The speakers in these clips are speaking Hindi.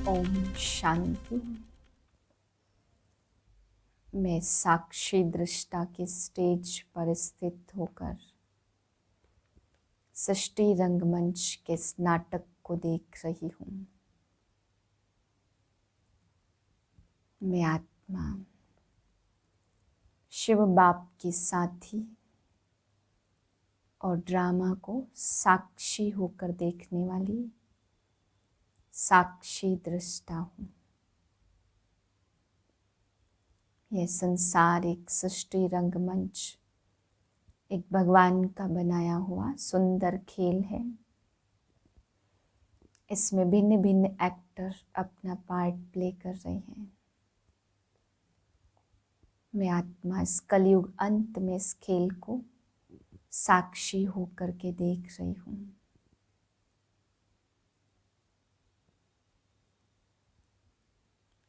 ओम शांति। मैं साक्षी दृष्टा के स्टेज पर स्थित होकर सृष्टि रंगमंच के इस नाटक को देख रही हूँ। मैं आत्मा शिव बाप की साथी और ड्रामा को साक्षी होकर देखने वाली साक्षी दृष्टा हूँ। यह संसार एक सृष्टि रंगमंच, एक भगवान का बनाया हुआ सुंदर खेल है। इसमें भिन्न भिन्न एक्टर अपना पार्ट प्ले कर रहे हैं। मैं आत्मा इस कलयुग अंत में इस खेल को साक्षी होकर के देख रही हूँ।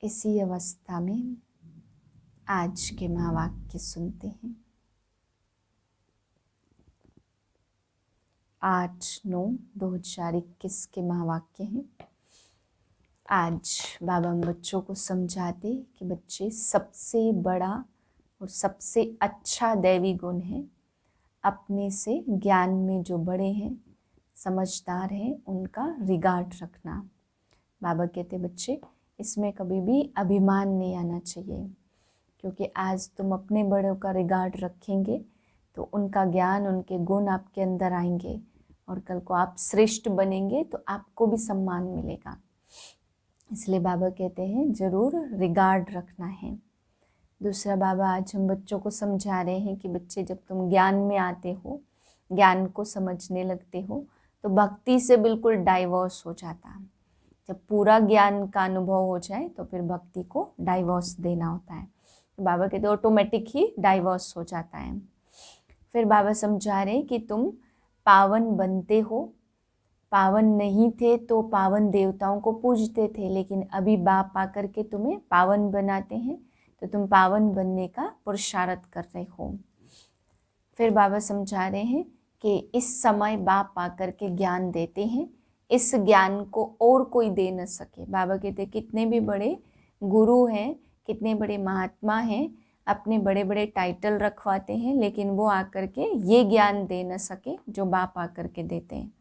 इसी अवस्था में आज के महावाक्य सुनते हैं। 8/9/2021 के महावाक्य हैं। आज बाबा हम बच्चों को समझाते कि बच्चे सबसे बड़ा और सबसे अच्छा दैवी गुण है अपने से ज्ञान में जो बड़े हैं, समझदार हैं, उनका रिगार्ड रखना। बाबा कहते बच्चे इसमें कभी भी अभिमान नहीं आना चाहिए, क्योंकि आज तुम अपने बड़ों का रिगार्ड रखेंगे तो उनका ज्ञान, उनके गुण आपके अंदर आएंगे और कल को आप श्रेष्ठ बनेंगे तो आपको भी सम्मान मिलेगा। इसलिए बाबा कहते हैं जरूर रिगार्ड रखना है। दूसरा, बाबा आज हम बच्चों को समझा रहे हैं कि बच्चे जब तुम ज्ञान में आते हो, ज्ञान को समझने लगते हो, तो भक्ति से बिल्कुल डाइवोर्स हो जाता है। जब पूरा ज्ञान का अनुभव हो जाए तो फिर भक्ति को डाइवोर्स देना होता है। तो बाबा कहते ऑटोमेटिक ही डाइवोर्स हो जाता है। फिर बाबा समझा रहे कि तुम पावन बनते हो। पावन नहीं थे तो पावन देवताओं को पूजते थे, लेकिन अभी बाप आकर के तुम्हें पावन बनाते हैं तो तुम पावन बनने का पुरुषार्थ कर रहे हो। फिर बाबा समझा रहे हैं कि इस समय बाप आकर के ज्ञान देते हैं, इस ज्ञान को और कोई दे न सके। बाबा कहते कितने भी बड़े गुरु हैं, कितने बड़े महात्मा हैं, अपने बड़े बड़े टाइटल रखवाते हैं, लेकिन वो आकर के ये ज्ञान दे न सके जो बाप आकर के देते हैं।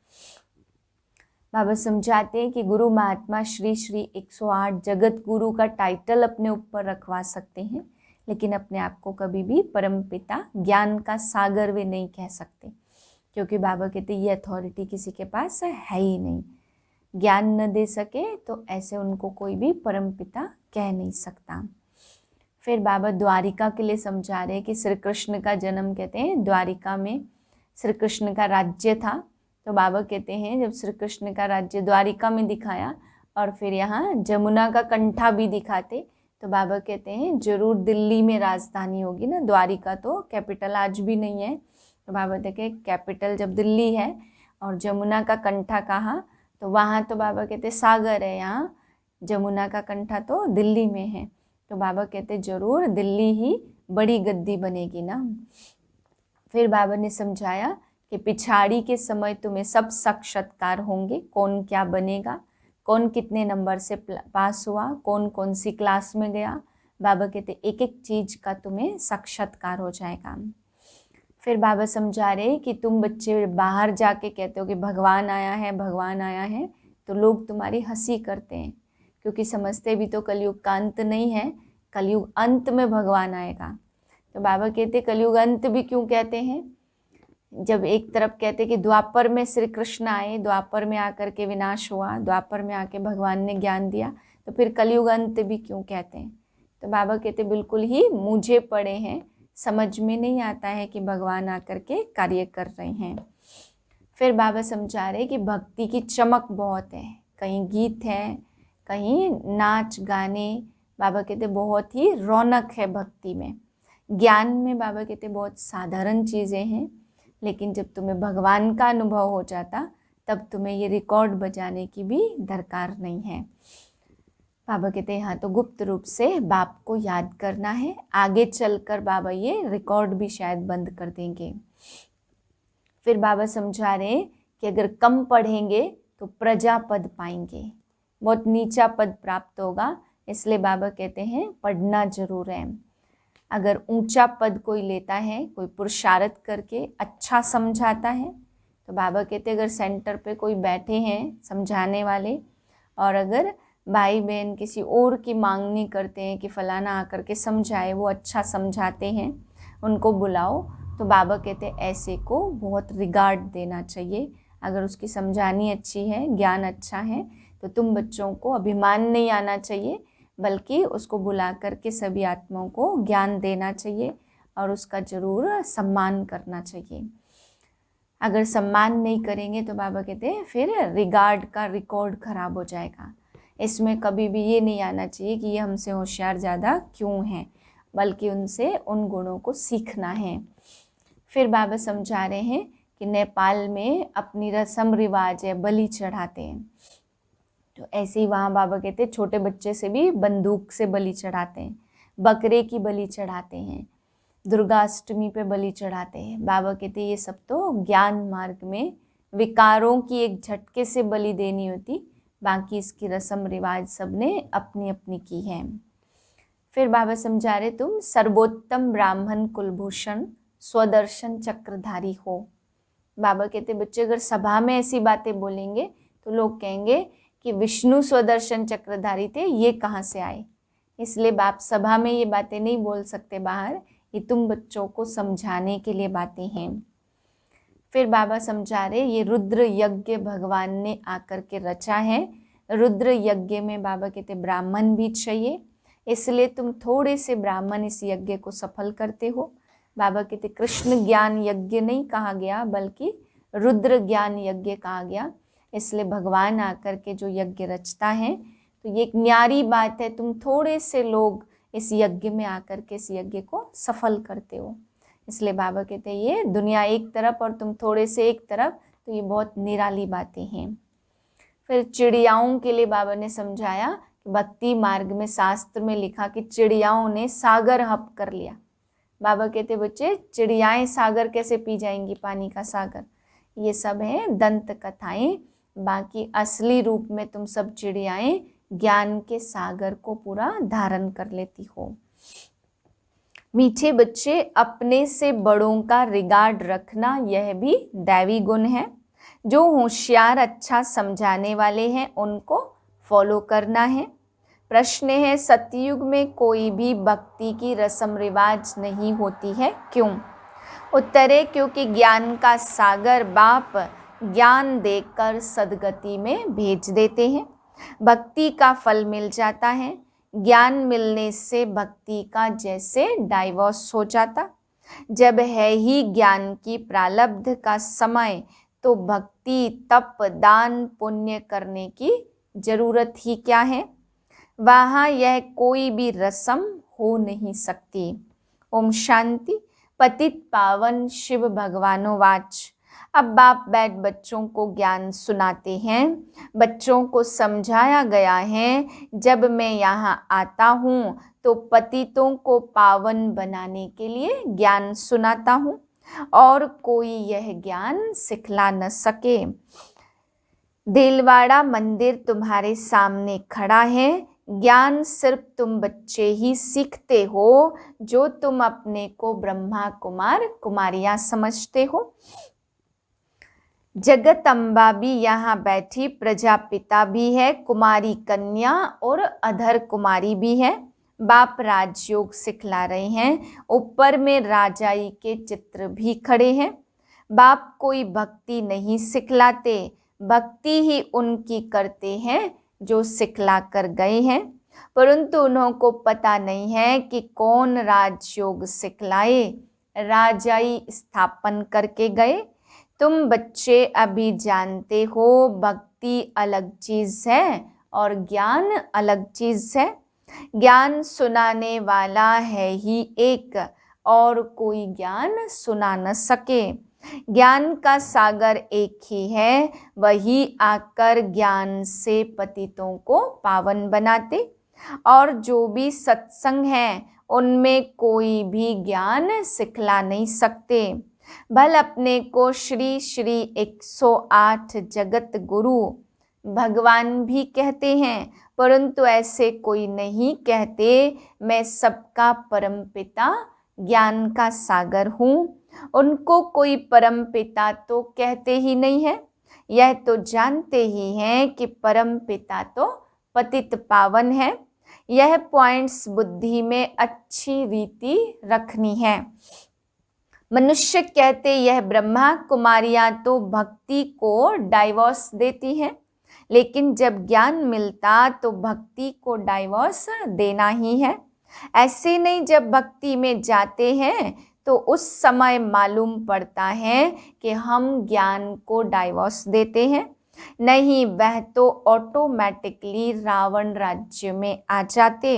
बाबा समझाते हैं कि गुरु महात्मा श्री श्री 108 जगत गुरु का टाइटल अपने ऊपर रखवा सकते हैं, लेकिन अपने आप को कभी भी परमपिता ज्ञान का सागर वे नहीं कह सकते, क्योंकि बाबा कहते ये अथॉरिटी किसी के पास है ही नहीं। ज्ञान न दे सके तो ऐसे उनको कोई भी परमपिता कह नहीं सकता। फिर बाबा द्वारिका के लिए समझा रहे हैं कि श्री कृष्ण का जन्म कहते हैं द्वारिका में श्री कृष्ण का राज्य था। तो बाबा कहते हैं जब श्री कृष्ण का राज्य द्वारिका में दिखाया और फिर यहाँ जमुना का कंठा भी दिखाते, तो बाबा कहते हैं जरूर दिल्ली में राजधानी होगी ना, द्वारिका तो कैपिटल आज भी नहीं है। तो बाबा देखे कैपिटल जब दिल्ली है और जमुना का कंठा कहाँ, तो वहाँ तो बाबा कहते सागर है, यहाँ जमुना का कंठा तो दिल्ली में है। तो बाबा कहते जरूर दिल्ली ही बड़ी गद्दी बनेगी ना। फिर बाबा ने समझाया कि पिछाड़ी के समय तुम्हें सब साक्षात्कार होंगे, कौन क्या बनेगा, कौन कितने नंबर से पास हुआ, कौन कौन सी क्लास में गया। बाबा कहते एक एक चीज का तुम्हें साक्षात्कार हो जाएगा। फिर बाबा समझा रहे कि तुम बच्चे बाहर जाके कहते हो कि भगवान आया है, भगवान आया है, तो लोग तुम्हारी हंसी करते हैं, क्योंकि समझते भी तो कलयुग का अंत नहीं है, कलयुग अंत में भगवान आएगा। तो बाबा कहते कलयुग अंत भी क्यों कहते हैं, जब एक तरफ कहते कि द्वापर में श्री कृष्ण आए, द्वापर में आकर के विनाश हुआ, द्वापर में आके भगवान ने ज्ञान दिया, तो फिर कलयुग अंत भी क्यों कहते हैं। तो बाबा कहते बिल्कुल ही मुझे पड़े हैं, समझ में नहीं आता है कि भगवान आकर के कार्य कर रहे हैं। फिर बाबा समझा रहे कि भक्ति की चमक बहुत है, कहीं गीत है, कहीं नाच गाने। बाबा कहते बहुत ही रौनक है भक्ति में। ज्ञान में बाबा कहते बहुत साधारण चीज़ें हैं, लेकिन जब तुम्हें भगवान का अनुभव हो जाता तब तुम्हें ये रिकॉर्ड बजाने की भी दरकार नहीं है। बाबा कहते हैं यहाँ तो गुप्त रूप से बाप को याद करना है, आगे चलकर बाबा ये रिकॉर्ड भी शायद बंद कर देंगे। फिर बाबा समझा रहे कि अगर कम पढ़ेंगे तो प्रजा पद पाएंगे, बहुत नीचा पद प्राप्त होगा। इसलिए बाबा कहते हैं पढ़ना जरूर है। अगर ऊंचा पद कोई लेता है, कोई पुरुषार्थ करके अच्छा समझाता है, तो बाबा कहते अगर सेंटर पे कोई बैठे हैं समझाने वाले, और अगर भाई बहन किसी और की मांगनी करते हैं कि फलाना आकर के समझाए, वो अच्छा समझाते हैं, उनको बुलाओ, तो बाबा कहते ऐसे को बहुत रिगार्ड देना चाहिए। अगर उसकी समझानी अच्छी है, ज्ञान अच्छा है, तो तुम बच्चों को अभिमान नहीं आना चाहिए, बल्कि उसको बुला करके सभी आत्माओं को ज्ञान देना चाहिए और उसका जरूर सम्मान करना चाहिए। अगर सम्मान नहीं करेंगे तो बाबा कहते हैं फिर रिगार्ड का रिकॉर्ड खराब हो जाएगा। इसमें कभी भी ये नहीं आना चाहिए कि ये हमसे होशियार ज़्यादा क्यों है, बल्कि उनसे उन गुणों को सीखना है। फिर बाबा समझा रहे हैं कि नेपाल में अपनी रस्म रिवाज है, बलि चढ़ाते हैं। तो ऐसे ही वहाँ बाबा कहते हैं छोटे बच्चे से भी बंदूक से बलि चढ़ाते हैं, बकरे की बलि चढ़ाते हैं, दुर्गाष्टमी पे बलि चढ़ाते हैं। बाबा कहते हैं ये सब तो ज्ञान मार्ग में विकारों की एक झटके से बलि देनी होती, बाकी इसकी रस्म रिवाज सब ने अपनी अपनी की है। फिर बाबा समझा रहे तुम सर्वोत्तम ब्राह्मण कुलभूषण स्वदर्शन चक्रधारी हो। बाबा कहते बच्चे अगर सभा में ऐसी बातें बोलेंगे तो लोग कहेंगे कि विष्णु स्वदर्शन चक्रधारी थे, ये कहाँ से आए। इसलिए बाप सभा में ये बातें नहीं बोल सकते बाहर, ये तुम बच्चों को समझाने के लिए बातें हैं। फिर बाबा समझा रहे ये रुद्र यज्ञ भगवान ने आकर के रचा है। रुद्र यज्ञ में बाबा कहते ब्राह्मण भी चाहिए, इसलिए तुम थोड़े से ब्राह्मण इस यज्ञ को सफल करते हो। बाबा कहते कृष्ण ज्ञान यज्ञ नहीं कहा गया, बल्कि रुद्र ज्ञान यज्ञ कहा गया। इसलिए भगवान आकर के जो यज्ञ रचता है, तो ये एक न्यारी बात है, तुम थोड़े से लोग इस यज्ञ में आकर के इस यज्ञ को सफल करते हो। इसलिए बाबा कहते हैं ये दुनिया एक तरफ और तुम थोड़े से एक तरफ, तो ये बहुत निराली बातें हैं। फिर चिड़ियाओं के लिए बाबा ने समझाया कि भक्ति मार्ग में शास्त्र में लिखा कि चिड़ियाओं ने सागर हप कर लिया। बाबा कहते बच्चे चिड़ियाएं सागर कैसे पी जाएंगी, पानी का सागर। ये सब है दंत कथाएं, बाकी असली रूप में तुम सब चिड़ियाएं ज्ञान के सागर को पूरा धारण कर लेती हो। मीठे बच्चे अपने से बड़ों का रिगार्ड रखना, यह भी दैवी गुण है। जो होशियार अच्छा समझाने वाले हैं उनको फॉलो करना है। प्रश्न है सतयुग में कोई भी भक्ति की रस्म रिवाज नहीं होती है, क्यों? उत्तर है क्योंकि ज्ञान का सागर बाप ज्ञान देकर सदगति में भेज देते हैं। भक्ति का फल मिल जाता है। ज्ञान मिलने से भक्ति का जैसे डाइवोर्स हो जाता। जब है ही ज्ञान की प्रारब्ध का समय, तो भक्ति तप दान पुण्य करने की जरूरत ही क्या है। वहाँ यह कोई भी रस्म हो नहीं सकती। ओम शांति। पतित पावन शिव भगवानोवाच। अब बाप बैठ बच्चों को ज्ञान सुनाते हैं। बच्चों को समझाया गया है जब मैं यहाँ आता हूँ तो पतितों को पावन बनाने के लिए ज्ञान सुनाता हूँ, और कोई यह ज्ञान सिखला न सके। दिलवाड़ा मंदिर तुम्हारे सामने खड़ा है। ज्ञान सिर्फ तुम बच्चे ही सीखते हो, जो तुम अपने को ब्रह्मा कुमार कुमारियां समझते हो। जगत अम्बा भी यहाँ बैठी, प्रजापिता भी है, कुमारी कन्या और अधर कुमारी भी है। बाप राजयोग सिखला रहे हैं। ऊपर में राजाई के चित्र भी खड़े हैं। बाप कोई भक्ति नहीं सिखलाते, भक्ति ही उनकी करते हैं जो सिखला कर गए हैं, परंतु उन्हों को पता नहीं है कि कौन राजयोग सिखलाए, राजाई स्थापन करके गए। तुम बच्चे अभी जानते हो भक्ति अलग चीज है और ज्ञान अलग चीज है। ज्ञान सुनाने वाला है ही एक, और कोई ज्ञान सुना न सके। ज्ञान का सागर एक ही है, वही आकर ज्ञान से पतितों को पावन बनाते। और जो भी सत्संग है उनमें कोई भी ज्ञान सिखला नहीं सकते। भल अपने को श्री श्री 108 जगत गुरु भगवान भी कहते हैं, परंतु ऐसे कोई नहीं कहते मैं सबका परमपिता ज्ञान का सागर हूँ। उनको कोई परमपिता तो कहते ही नहीं है। यह तो जानते ही हैं कि परमपिता तो पतित पावन है। यह पॉइंट्स बुद्धि में अच्छी रीति रखनी है। मनुष्य कहते यह ब्रह्मा कुमारियां तो भक्ति को डाइवोर्स देती हैं, लेकिन जब ज्ञान मिलता तो भक्ति को डाइवोर्स देना ही है। ऐसे नहीं, जब भक्ति में जाते हैं तो उस समय मालूम पड़ता है कि हम ज्ञान को डाइवोर्स देते हैं। नहीं, वह तो ऑटोमेटिकली रावण राज्य में आ जाते।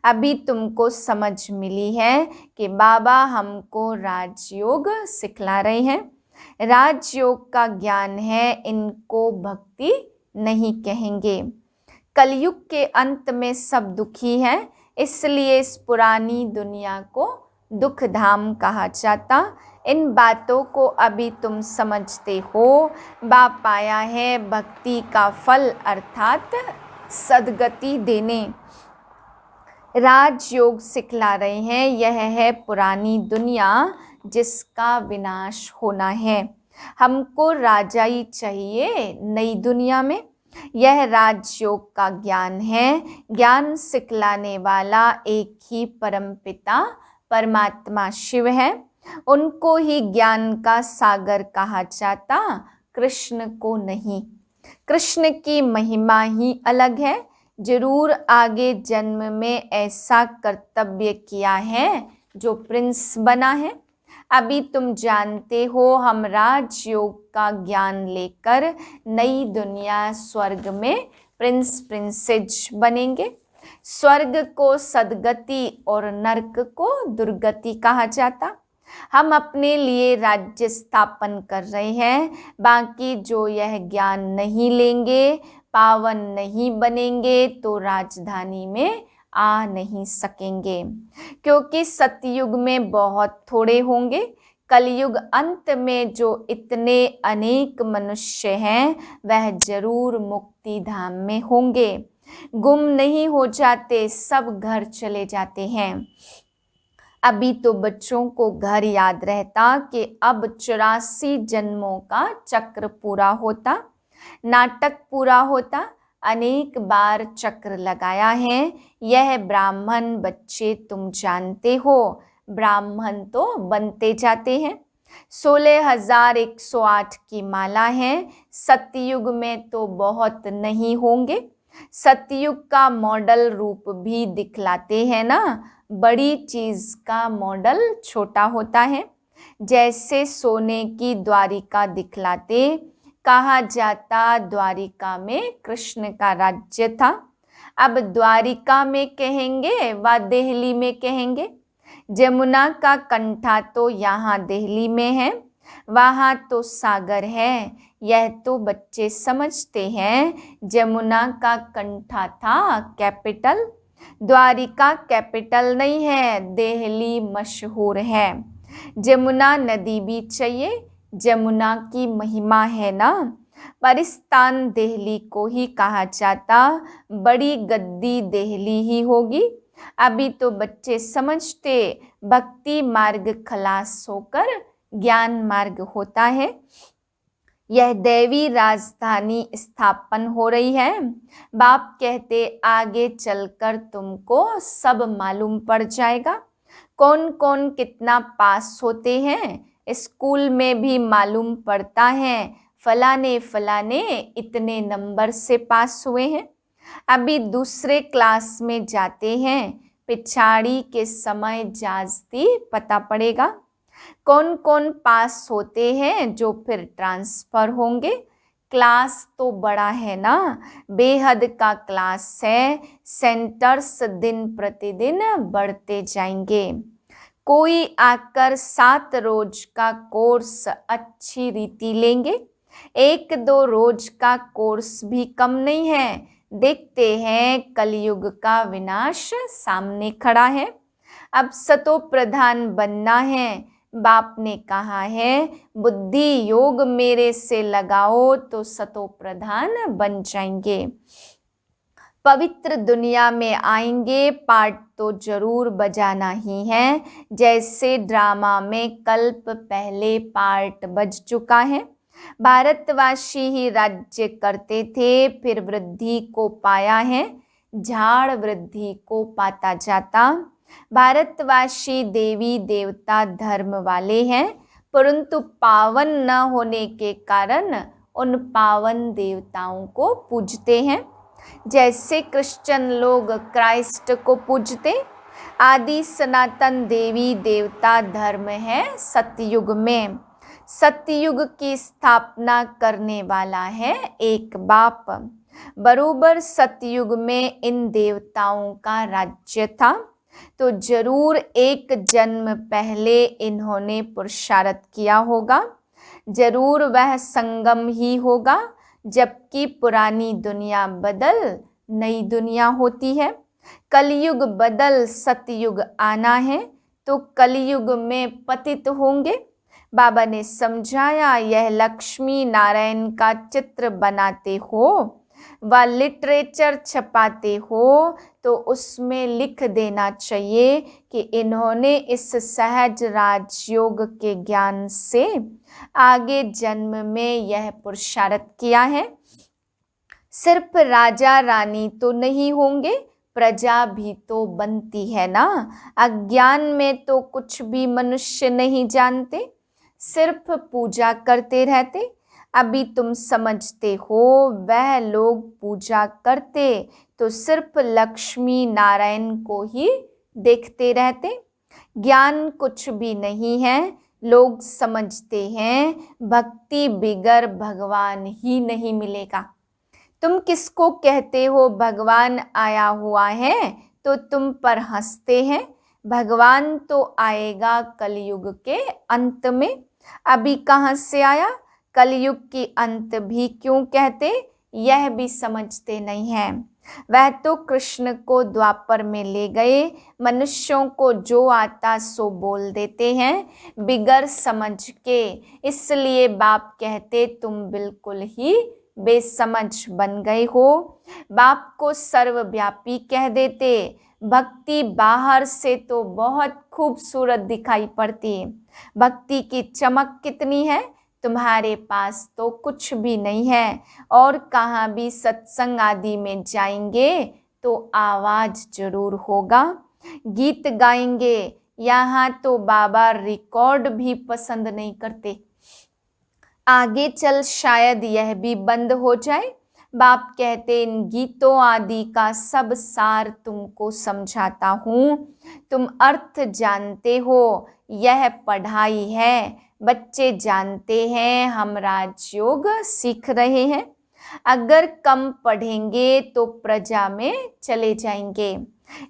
अभी तुमको समझ मिली है कि बाबा हमको राजयोग सिखला रहे हैं। राजयोग का ज्ञान है, इनको भक्ति नहीं कहेंगे। कलयुग के अंत में सब दुखी हैं, इसलिए इस पुरानी दुनिया को दुख धाम कहा जाता। इन बातों को अभी तुम समझते हो। बाप आया है भक्ति का फल अर्थात सद्गति देने। राजयोग सिखला रहे हैं। यह है पुरानी दुनिया जिसका विनाश होना है। हमको राजाई चाहिए नई दुनिया में। यह राजयोग का ज्ञान है। ज्ञान सिखलाने वाला एक ही परमपिता परमात्मा शिव है। उनको ही ज्ञान का सागर कहा जाता, कृष्ण को नहीं। कृष्ण की महिमा ही अलग है। जरूर आगे जन्म में ऐसा कर्तव्य किया है जो प्रिंस बना है। अभी तुम जानते हो हम राजयोग का ज्ञान लेकर नई दुनिया स्वर्ग में प्रिंस प्रिंसेज बनेंगे। स्वर्ग को सद्गति और नरक को दुर्गति कहा जाता। हम अपने लिए राज्य स्थापन कर रहे हैं। बाकी जो यह ज्ञान नहीं लेंगे, पावन नहीं बनेंगे, तो राजधानी में आ नहीं सकेंगे, क्योंकि सतयुग में बहुत थोड़े होंगे। कलयुग अंत में जो इतने अनेक मनुष्य हैं वह जरूर मुक्ति धाम में होंगे। गुम नहीं हो जाते, सब घर चले जाते हैं। अभी तो बच्चों को घर याद रहता कि अब 84 जन्मों का चक्र पूरा होता, नाटक पूरा होता। अनेक बार चक्र लगाया है। यह ब्राह्मण बच्चे तुम जानते हो, ब्राह्मण तो बनते जाते हैं। 16,108 की माला है। सतयुग में तो बहुत नहीं होंगे। सतयुग का मॉडल रूप भी दिखलाते हैं ना। बड़ी चीज का मॉडल छोटा होता है। जैसे सोने की द्वारिका दिखलाते, कहा जाता द्वारिका में कृष्ण का राज्य था। अब द्वारिका में कहेंगे व दिल्ली में कहेंगे। जमुना का कंठा तो यहाँ दिल्ली में है, वहाँ तो सागर है। यह तो बच्चे समझते हैं। जमुना का कंठा था कैपिटल, द्वारिका कैपिटल नहीं है, दिल्ली मशहूर है। जमुना नदी भी चाहिए, जमुना की महिमा है ना। परिस्तान दिल्ली को ही कहा जाता, बड़ी गद्दी दिल्ली ही होगी। अभी तो बच्चे समझते भक्ति मार्ग खलास होकर ज्ञान मार्ग होता है। यह दैवी राजधानी स्थापन हो रही है। बाप कहते आगे चलकर तुमको सब मालूम पड़ जाएगा। कौन कौन कितना पास होते हैं, स्कूल में भी मालूम पड़ता है। फलाने फलाने इतने नंबर से पास हुए हैं। अभी दूसरे क्लास में जाते हैं, पिछाड़ी के समय जाजती पता पड़ेगा। कौन कौन पास होते हैं जो फिर ट्रांसफर होंगे। क्लास तो बड़ा है ना, बेहद का क्लास है। सेंटर्स दिन प्रतिदिन बढ़ते जाएंगे। कोई आकर 7 रोज का कोर्स अच्छी रीति लेंगे। 1-2 रोज का कोर्स भी कम नहीं है। देखते हैं कलयुग का विनाश सामने खड़ा है। अब सतो प्रधान बनना है। बाप ने कहा है बुद्धि योग मेरे से लगाओ तो सतो प्रधान बन जाएंगे। पवित्र दुनिया में आएंगे, पार्ट तो जरूर बजाना ही है। जैसे ड्रामा में कल्प पहले पार्ट बज चुका है। भारतवासी ही राज्य करते थे, फिर वृद्धि को पाया है, झाड़ वृद्धि को पाता जाता। भारतवासी देवी देवता धर्म वाले हैं, परंतु पावन न होने के कारण उन पावन देवताओं को पूजते हैं। जैसे क्रिश्चियन लोग क्राइस्ट को पूजते। आदि सनातन देवी देवता धर्म है सतयुग में। सतयुग की स्थापना करने वाला है एक बाप। बरोबर सतयुग में इन देवताओं का राज्य था, तो जरूर एक जन्म पहले इन्होंने पुरुषार्थ किया होगा। जरूर वह संगम ही होगा, जबकि पुरानी दुनिया बदल नई दुनिया होती है। कलयुग बदल सतयुग आना है, तो कलयुग में पतित होंगे। बाबा ने समझाया, यह लक्ष्मी नारायण का चित्र बनाते हो व लिटरेचर छपाते हो तो उसमें लिख देना चाहिए कि इन्होंने इस सहज राजयोग के ज्ञान से आगे जन्म में यह पुरुषार्थ किया है। सिर्फ राजा रानी तो नहीं होंगे, प्रजा भी तो बनती है ना। अज्ञान में तो कुछ भी मनुष्य नहीं जानते, सिर्फ पूजा करते रहते। अभी तुम समझते हो, वह लोग पूजा करते तो सिर्फ लक्ष्मी नारायण को ही देखते रहते। ज्ञान कुछ भी नहीं है। लोग समझते हैं भक्ति बिगर भगवान ही नहीं मिलेगा। तुम किसको कहते हो भगवान आया हुआ है, तो तुम पर हंसते हैं। भगवान तो आएगा कलयुग के अंत में। अभी कहाँ से आया? कलयुग की अंत भी क्यों कहते, यह भी समझते नहीं है। वह तो कृष्ण को द्वापर में ले गए। मनुष्यों को जो आता सो बोल देते हैं बिगर समझ के। इसलिए बाप कहते तुम बिल्कुल ही बेसमझ बन गए हो। बाप को सर्वव्यापी कह देते। भक्ति बाहर से तो बहुत खूबसूरत दिखाई पड़ती है। भक्ति की चमक कितनी है, तुम्हारे पास तो कुछ भी नहीं है। और कहाँ भी सत्संग आदि में जाएंगे तो आवाज जरूर होगा, गीत गाएंगे। यहाँ तो बाबा रिकॉर्ड भी पसंद नहीं करते। आगे चल शायद यह भी बंद हो जाए। बाप कहते इन गीतों आदि का सब सार तुमको समझाता हूँ, तुम अर्थ जानते हो। यह पढ़ाई है, बच्चे जानते हैं हम राजयोग सीख रहे हैं। अगर कम पढ़ेंगे तो प्रजा में चले जाएंगे।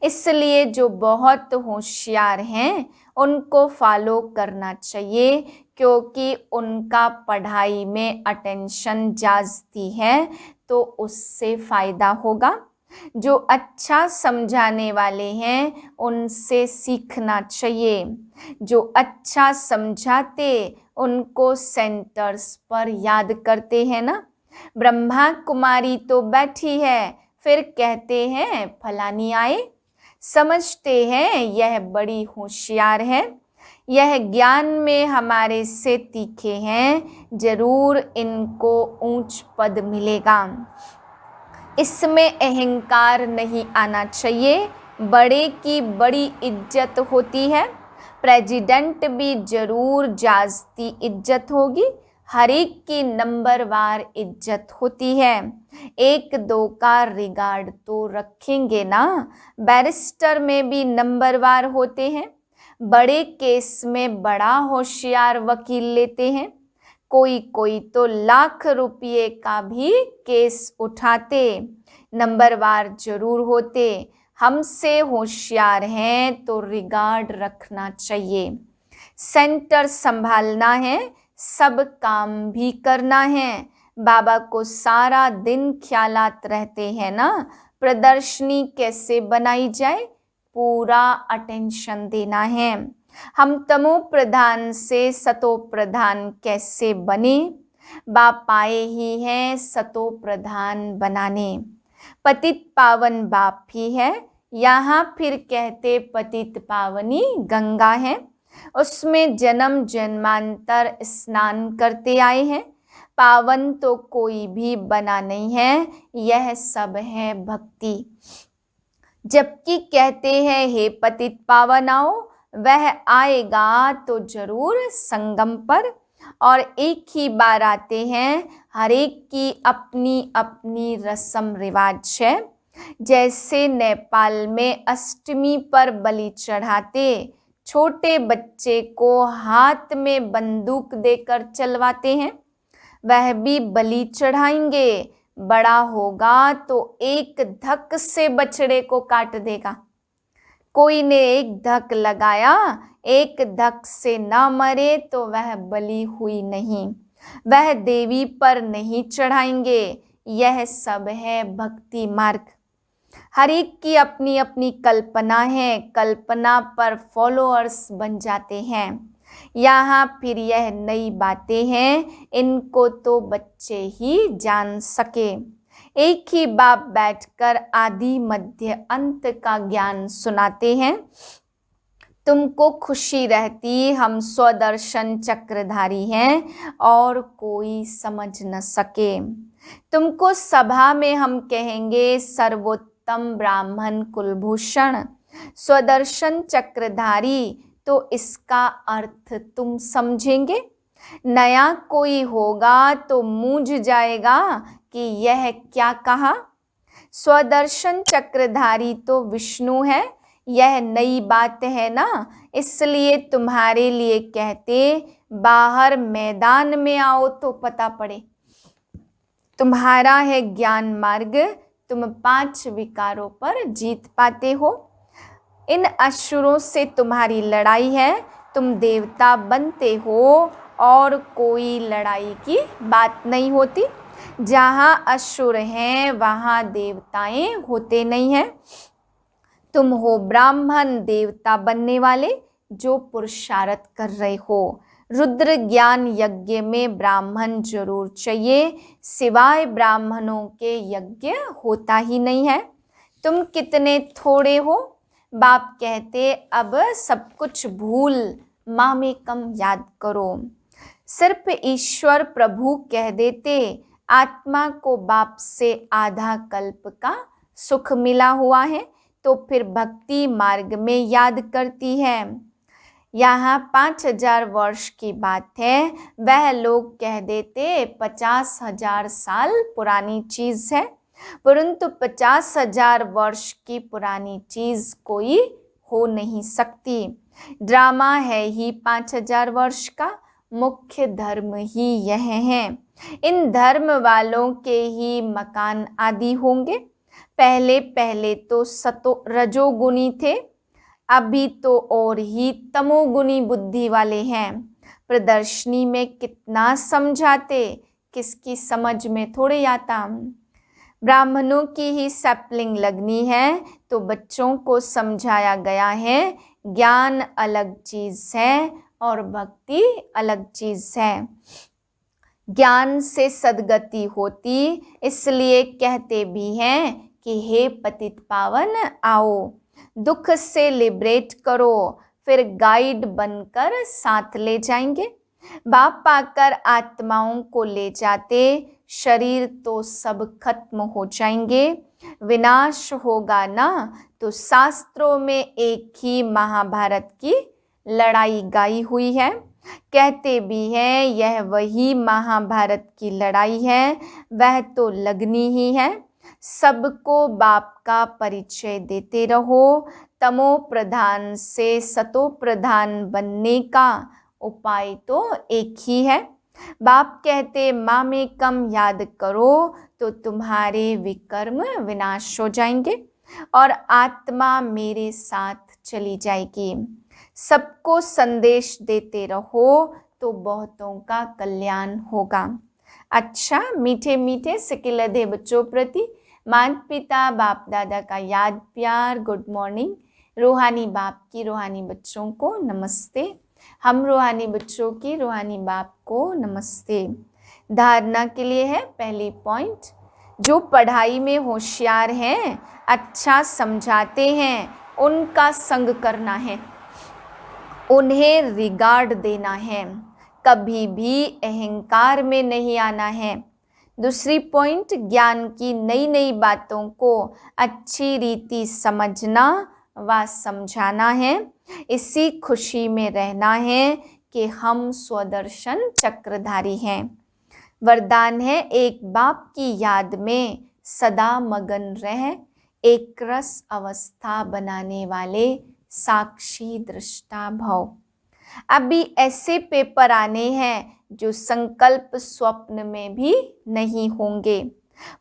इसलिए जो बहुत होशियार हैं उनको फॉलो करना चाहिए, क्योंकि उनका पढ़ाई में अटेंशन जाती है तो उससे फायदा होगा। जो अच्छा समझाने वाले हैं उनसे सीखना चाहिए। जो अच्छा समझाते उनको सेंटर्स पर याद करते हैं ना। ब्रह्मा कुमारी तो बैठी है, फिर कहते हैं फलानी आए। समझते हैं यह बड़ी होशियार है, यह ज्ञान में हमारे से तीखे हैं, जरूर इनको ऊंच पद मिलेगा। इसमें अहंकार नहीं आना चाहिए। बड़े की बड़ी इज्जत होती है। प्रेसिडेंट भी जरूर जास्ती इज्जत होगी। हर एक की नंबरवार इज्जत होती है। एक दो का रिगार्ड तो रखेंगे ना। बैरिस्टर में भी नंबरवार होते हैं। बड़े केस में बड़ा होशियार वकील लेते हैं। कोई कोई तो लाख रुपये का भी केस उठाते। नंबरवार जरूर होते। हमसे होशियार हैं तो रिगार्ड रखना चाहिए। सेंटर संभालना है, सब काम भी करना है। बाबा को सारा दिन ख्यालात रहते हैं ना, प्रदर्शनी कैसे बनाई जाए, पूरा अटेंशन देना है। हम तमो प्रधान से सतो प्रधान कैसे बने, बाप आए ही हैं सतो प्रधान बनाने। पतित पावन बाप ही है, यहाँ फिर कहते पतित पावनी गंगा है। उसमें जन्म जन्मांतर स्नान करते आए हैं। पावन तो कोई भी बना नहीं है, यह सब है भक्ति। जबकि कहते हैं हे पतित पावन आओ, वह आएगा तो जरूर संगम पर। और एक ही बार आते हैं, हर एक की अपनी अपनी रस्म रिवाज है। जैसे नेपाल में अष्टमी पर बलि चढ़ाते, छोटे बच्चे को हाथ में बंदूक देकर चलवाते हैं, वह भी बलि चढ़ाएंगे। बड़ा होगा तो एक धक से बछड़े को काट देगा। कोई ने एक धक लगाया, एक धक से ना मरे तो वह बलि हुई नहीं, वह देवी पर नहीं चढ़ाएंगे। यह सब है भक्ति मार्ग। हर एक की अपनी अपनी कल्पना है, कल्पना पर फॉलोअर्स बन जाते हैं। यहाँ फिर यह नई बातें हैं, इनको तो बच्चे ही जान सके। एक ही बाप बैठकर आदि मध्य अंत का ज्ञान सुनाते हैं। तुमको खुशी रहती हम स्वदर्शन चक्रधारी हैं और कोई समझ न सके। तुमको सभा में हम कहेंगे सर्वोत्तम ब्राह्मण कुलभूषण स्वदर्शन चक्रधारी, तो इसका अर्थ तुम समझेंगे। नया कोई होगा तो मूंझ जाएगा कि यह क्या कहा। स्वदर्शन चक्रधारी तो विष्णु है, यह नई बात है ना, इसलिए तुम्हारे लिए कहते बाहर मैदान में आओ तो पता पड़े। तुम्हारा है ज्ञान मार्ग, तुम 5 विकारों पर जीत पाते हो। इन असुरों से तुम्हारी लड़ाई है, तुम देवता बनते हो और कोई लड़ाई की बात नहीं होती। जहाँ असुर हैं वहाँ देवताएं होते नहीं हैं। तुम हो ब्राह्मण देवता बनने वाले जो पुरुषार्थ कर रहे हो। रुद्र ज्ञान यज्ञ में ब्राह्मण जरूर चाहिए, सिवाय ब्राह्मणों के यज्ञ होता ही नहीं है। तुम कितने थोड़े हो। बाप कहते अब सब कुछ भूल माँ में कम याद करो। सिर्फ ईश्वर प्रभु कह देते, आत्मा को बाप से आधा कल्प का सुख मिला हुआ है, तो फिर भक्ति मार्ग में याद करती है। यहाँ 5000 वर्ष की बात है, वह लोग कह देते 50,000 साल पुरानी चीज है, परंतु 50,000 वर्ष की पुरानी चीज कोई हो नहीं सकती। ड्रामा है ही 5000 वर्ष का, मुख्य धर्म ही यह है। इन धर्म वालों के ही मकान आदि होंगे। पहले पहले तो सतो रजोगुनी थे, अभी तो और ही तमोगुनी बुद्धि वाले हैं। प्रदर्शनी में कितना समझाते, किसकी समझ में थोड़े आता। ब्राह्मणों की ही सैपलिंग लगनी है, तो बच्चों को समझाया गया है ज्ञान अलग चीज है और भक्ति अलग चीज है। ज्ञान से सद्गति होती, इसलिए कहते भी हैं कि हे पतित पावन आओ, दुख से लिबरेट करो, फिर गाइड बनकर साथ ले जाएंगे। बाप पाकर आत्माओं को ले जाते, शरीर तो सब खत्म हो जाएंगे, विनाश होगा ना। तो शास्त्रों में एक ही महाभारत की लड़ाई गाई हुई है। कहते भी हैं यह वही महाभारत की लड़ाई है, वह तो लगनी ही है। सबको बाप का परिचय देते रहो। तमो प्रधान से सतो प्रधान बनने का उपाय तो एक ही है। बाप कहते माँ में कम याद करो तो तुम्हारे विकर्म विनाश हो जाएंगे और आत्मा मेरे साथ चली जाएगी। सबको संदेश देते रहो तो बहुतों का कल्याण होगा। अच्छा, मीठे मीठे सिकिलधे बच्चों प्रति माता पिता बाप दादा का याद प्यार गुड मॉर्निंग। रूहानी बाप की रूहानी बच्चों को नमस्ते। हम रूहानी बच्चों की रूहानी बाप को नमस्ते। धारणा के लिए है पहली पॉइंट, जो पढ़ाई में होशियार हैं, अच्छा समझाते हैं, उनका संग करना है, उन्हें रिगार्ड देना है, कभी भी अहंकार में नहीं आना है। दूसरी पॉइंट, ज्ञान की नई नई बातों को अच्छी रीति समझना व समझाना है। इसी खुशी में रहना है कि हम स्वदर्शन चक्रधारी हैं। वरदान है, एक बाप की याद में सदा मगन रह, एक रस अवस्था बनाने वाले साक्षी दृष्टा भव। अभी ऐसे पेपर आने हैं जो संकल्प स्वप्न में भी नहीं होंगे,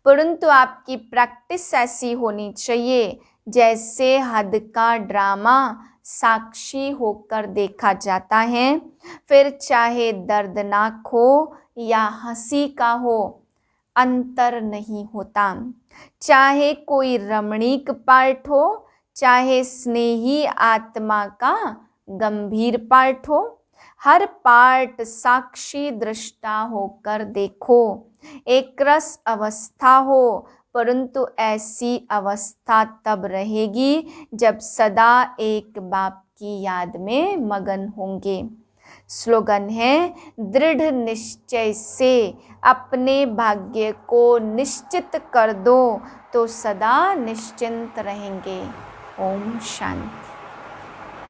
परंतु आपकी प्रैक्टिस ऐसी होनी चाहिए जैसे हद का ड्रामा साक्षी होकर देखा जाता है, फिर चाहे दर्दनाक हो या हंसी का हो, अंतर नहीं होता। चाहे कोई रमणीक पाठ हो, चाहे स्नेही आत्मा का गंभीर पाठ हो, हर पाठ साक्षी दृष्टा होकर देखो। एक रस अवस्था हो, परंतु ऐसी अवस्था तब रहेगी जब सदा एक बाप की याद में मगन होंगे। स्लोगन है, दृढ़ निश्चय से अपने भाग्य को निश्चित कर दो तो सदा निश्चिंत रहेंगे। ओम शांति।